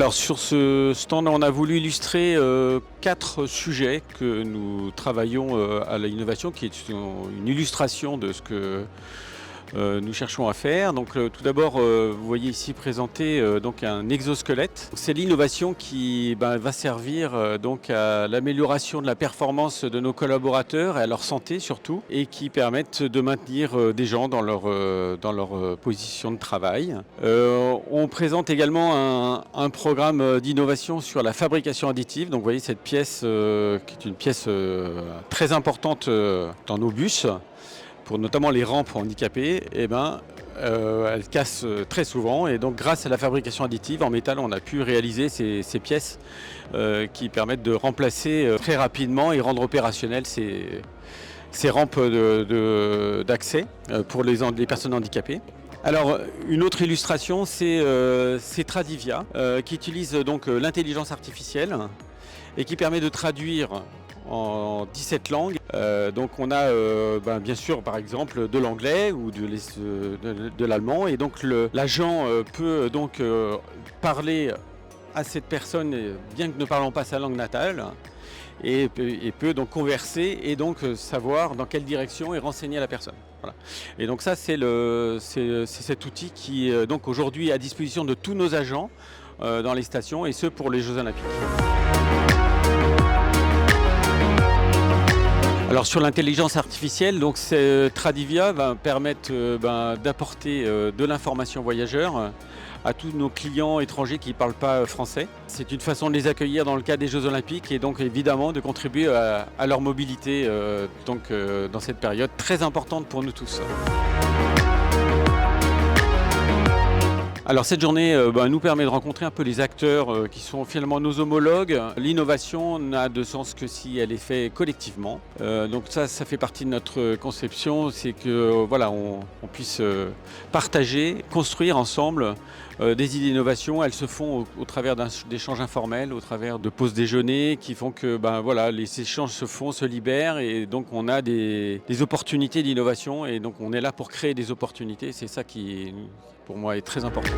Alors sur ce stand, on a voulu illustrer 4 sujets que nous travaillons à l'innovation, qui est une illustration de ce que nous cherchons à faire. Donc tout d'abord, vous voyez ici présenté donc un exosquelette. C'est l'innovation qui va servir donc à l'amélioration de la performance de nos collaborateurs et à leur santé surtout, et qui permettent de maintenir des gens dans leur position de travail. On présente également un programme d'innovation sur la fabrication additive. Donc vous voyez cette pièce qui est une pièce très importante dans nos bus, pour notamment les rampes handicapées, elle casse très souvent, et donc grâce à la fabrication additive en métal, on a pu réaliser ces pièces qui permettent de remplacer très rapidement et rendre opérationnelles ces rampes d'accès pour les personnes handicapées. Alors une autre illustration, c'est Tradivia, qui utilise donc l'intelligence artificielle et qui permet de traduire en 17 langues. Donc on a bien sûr par exemple de l'anglais ou de l'allemand, et donc l'agent peut donc parler à cette personne bien que ne parlant pas sa langue natale, et peut donc converser et donc savoir dans quelle direction et renseigner la personne. Voilà. Et donc ça c'est cet outil qui est donc aujourd'hui à disposition de tous nos agents dans les stations, et ce pour les Jeux Olympiques. Alors sur l'intelligence artificielle, donc Tradivia va permettre d'apporter de l'information voyageurs à tous nos clients étrangers qui ne parlent pas français. C'est une façon de les accueillir dans le cadre des Jeux Olympiques, et donc évidemment de contribuer à leur mobilité dans cette période très importante pour nous tous. Alors cette journée nous permet de rencontrer un peu les acteurs qui sont finalement nos homologues. L'innovation n'a de sens que si elle est faite collectivement. Donc ça fait partie de notre conception, c'est que on puisse partager, construire ensemble des idées d'innovation. Elles se font au travers d'échanges informels, au travers de pauses déjeuner qui font que les échanges se font, se libèrent, et donc on a des opportunités d'innovation, et donc on est là pour créer des opportunités. C'est ça qui, pour moi, est très important.